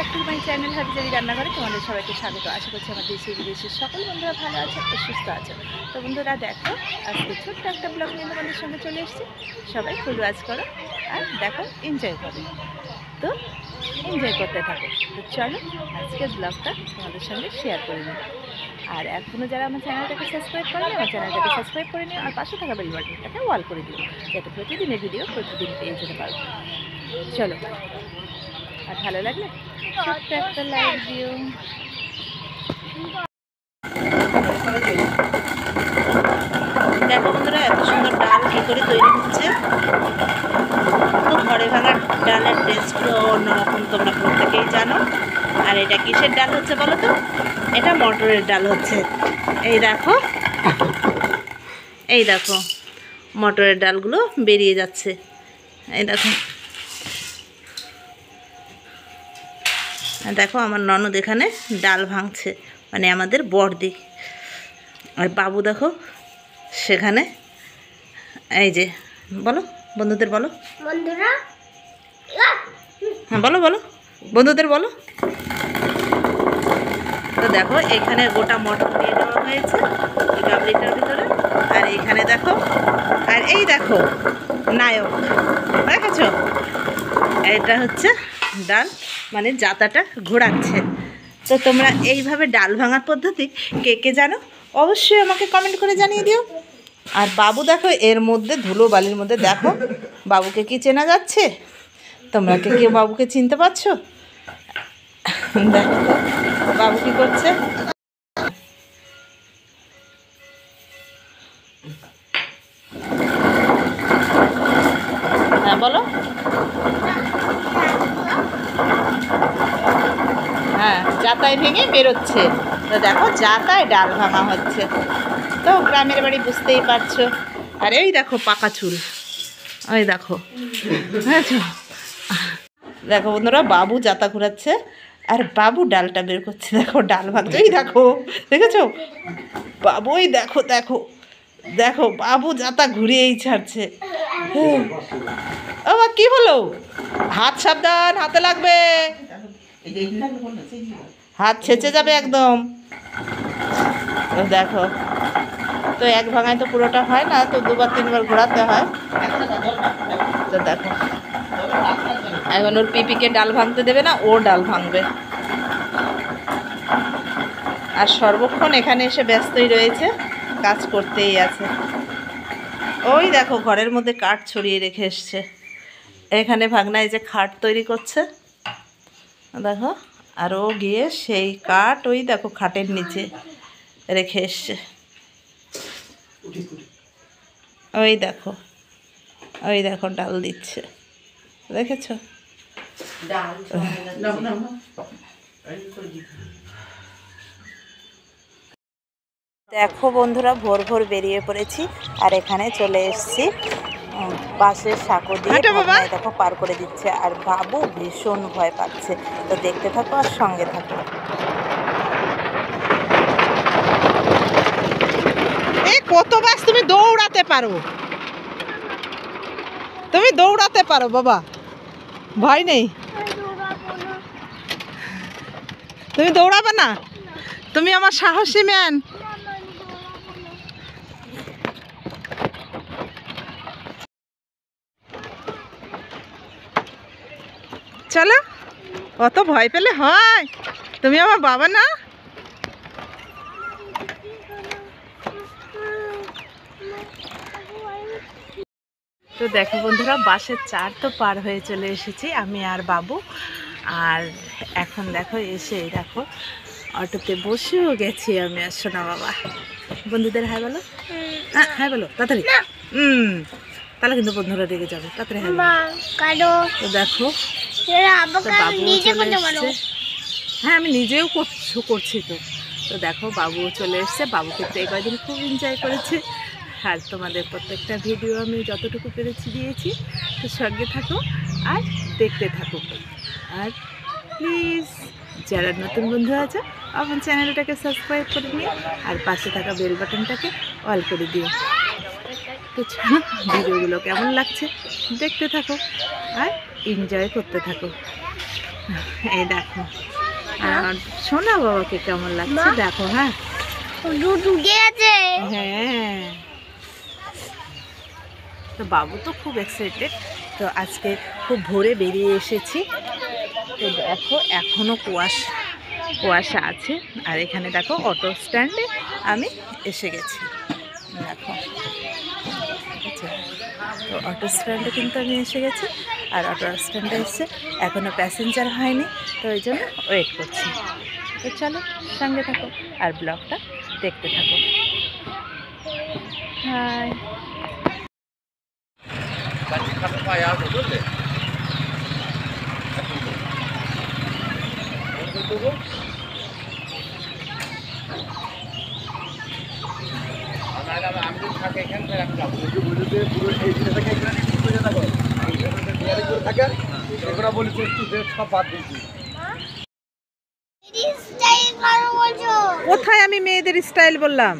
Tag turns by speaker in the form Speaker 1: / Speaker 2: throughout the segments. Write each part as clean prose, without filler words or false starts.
Speaker 1: Back to my channel হাবিজাবি রান্নাঘরে তোমাদের সবাইকে স্বাগত। আশা করছি আমার দেশে বিদেশের সকল বন্ধুরা ভালো আছে ও সুস্থ আছে। তো বন্ধুরা দেখো, আজকে ছোট্ট একটা ব্লগ নিয়ে তোমাদের সঙ্গে চলে এসেছি। সবাই ফুল ওয়াচ করো আর দেখো, এনজয় করো। তো এনজয় করতে থাকো। তো চলো আজকের ব্লগটা তোমাদের সঙ্গে শেয়ার করে নিই। আর এখনও যারা আমার চ্যানেলটাকে সাবস্ক্রাইব করেনি, আমার চ্যানেলটাকে সাবস্ক্রাইব করে নিও আর পাশে থাকা বেল বাটনটাকে অল করে দিও, যাতে প্রতিদিনের ভিডিও প্রতিদিন পেয়ে যেতে পারো। চলো, আর ভালো লাগলে ছোট্ট একটা লাইক দিও। দেখো বন্ধুরা, এত সুন্দর ডাল কী করে তৈরি হচ্ছে। তো ঘরে ভাঙা ডালের টেস্টগুলো অন্যরকম, তোমরা প্রত্যেকেই জানো। আর এটা কিসের ডাল হচ্ছে বলো তো? এটা মটরের ডাল হচ্ছে। এই দেখো, এই দেখো মটরের ডালগুলো বেরিয়ে যাচ্ছে। এই দেখো, দেখো আমার ননদ এখানে ডাল ভাঙছে, মানে আমাদের বড়দি। আর বাবু দেখো সেখানে, এই যে বলো বন্ধুদের বলো,
Speaker 2: বন্ধুরা
Speaker 1: হ্যাঁ বলো বলো বন্ধুদের বলো। তো দেখো এখানে গোটা মটর দিয়ে দেওয়া হয়েছে ওই গাবলিটার ভিতরে। আর এইখানে দেখো, আর এই দেখো নায়ক, দেখেছো? এটা হচ্ছে ডাল, মানে জাতাটা ঘোরাচ্ছে। তো তোমরা এইভাবে ডাল ভাঙার পদ্ধতি কে কে জানো অবশ্যই আমাকে কমেন্ট করে জানিয়ে দিও। আর বাবু দেখো এর মধ্যে ধুলো বালির মধ্যে, দেখো বাবুকে কি চেনা যাচ্ছে? তোমরা কে কেউ বাবুকে চিনতে পারছো? দেখো তো বাবু কি করছে। হ্যাঁ বলো। হ্যাঁ, জাতায় ভেঙে বেরোচ্ছে। তো দেখো জাতায় ডাল ভাঙা হচ্ছে। তো গ্রামের বাড়ি বুঝতেই পারছো। আর এই দেখো পাকা চুল, ওই দেখো, বুঝেছো? দেখো বন্ধুরা, বাবু জাতা ঘুরাচ্ছে আর বাবু ডালটা বের করছে। দেখো ডাল ভাঙছে, এই দেখো, দেখেছো? বাবু ওই দেখো দেখো দেখো, বাবু জাতা ঘুরিয়েই ছাড়ছে। ও মা, কি হলো? হাত সাবধান, হাতে লাগবে, হাত ছেঁচে যাবে একদম। তো দেখো, তো এক ভাঙায় তো পুরোটা হয় না, তো দুবার তিনবার ঘোরাতে হয়। তো দেখো এখন ওর পিপিকে ডাল ভাঙতে দেবে না, ও ডাল ভাঙবে। আর সর্বক্ষণ এখানে এসে ব্যস্তই রয়েছে, কাজ করতেই আছে। ওই দেখো ঘরের মধ্যে কাঠ ছড়িয়ে রেখে এসছে। এখানে ভাগনায় যে খাট তৈরি করছে দেখো, আর ও গিয়ে সেই কাঠ ওই দেখো খাটের নিচে রেখে এসছে। ওই দেখো, ওই দেখো ডাল দিচ্ছে, দেখেছ? দেখো বন্ধুরা, ভোর ভোর বেরিয়ে পড়েছি আর এখানে চলে এসেছি বাঁশের সাঁকো দিয়ে। দেখো পার করে দিচ্ছে আর বাবু ভীষণ ভয় পাচ্ছে। তো দেখতে থাকো আর সঙ্গে থাকো। এই কত বাস তুমি দৌড়াতে পারো, তুমি দৌড়াতে পারো বাবা, ভয় নেই। তুমি দৌড়াবে না? তুমি আমার সাহসী ম্যান। চলো, অত ভয় পেলে হয়? তুমি আমার বাবা না? তো দেখো বন্ধুরা, বাসের চার তো পার হয়ে চলে এসেছি আমি আর বাবু। আর এখন দেখো এসে দেখো অটোতে বসেও গেছি আমি আর সোনা বাবা। বন্ধুদের হাই বলো, হাই বলো তাড়াতাড়ি। তাহলে কিন্তু বন্ধুরা রেগে যাবে, তাড়াতাড়ি হাই বলো। তো দেখো বাবু চলে এসছে। হ্যাঁ আমি নিজেও করছি তো। তো দেখো বাবুও চলে এসছে, বাবুকে তো এই কয়দিন খুব এনজয় করেছে। আর তোমাদের প্রত্যেকটা ভিডিও আমি যতটুকু পেরেছি দিয়েছি। তো সঙ্গে থাকো আর দেখতে থাকো। আর প্লিজ যারা নতুন বন্ধু আছে আমার চ্যানেলটাকে সাবস্ক্রাইব করে নিও আর পাশে থাকা বেল বাটনটাকে অল করে দিও। তো চলো ভিডিওগুলো কেমন লাগছে দেখতে থাকো আর এনজয় করতে থাকো। এই দেখো, আর শোনা বাবাকে কেমন লাগছে দেখো। হ্যাঁ হ্যাঁ, তো বাবু তো খুব এক্সাইটেড। তো আজকে খুব ভোরে বেরিয়ে এসেছি। তো দেখো এখনও কুয়াশা আছে। আর এখানে দেখো অটো স্ট্যান্ডে আমি এসে গেছি। দেখো, তো অটো স্ট্যান্ডে কিন্তু আমি এসে গেছি। আর অটো স্ট্যান্ডে এসে এখনও প্যাসেঞ্জার হয়নি, তো ওই জন্য ওয়েট করছি। তো চলো সঙ্গে থাকো আর ব্লগটা দেখতে থাকো। হাই, কোথায় আমি মেয়েদের স্টাইল বললাম?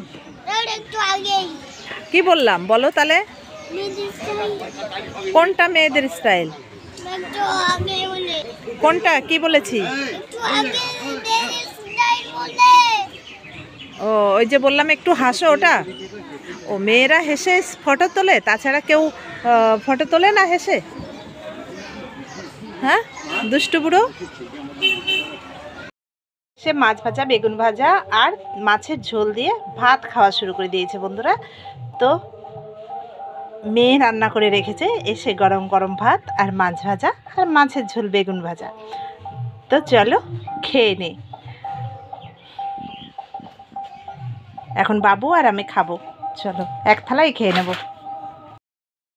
Speaker 1: কি বললাম বলো তাহলে? কোনটা মেয়েদের স্টাইল? কোনটা কি বলেছি? ও, ওই যে বললাম একটু হাসো, ওটা। ও, মেয়েরা হেসে ফটো তোলে, তাছাড়া কেউ ফটো তোলে না হেসে? হ্যাঁ, দুষ্টু বুড়ো। সে মাছ ভাজা, বেগুন ভাজা আর মাছের ঝোল দিয়ে ভাত খাওয়া শুরু করে দিয়েছে বন্ধুরা। তো মেয়ে রান্না করে রেখেছে এসে গরম গরম ভাত আর মাছ ভাজা আর মাছের ঝোল বেগুন ভাজা। তো চলো খেয়ে নে। এখন বাবু আর আমি খাবো, চলো এক থালাই খেয়ে নেবো।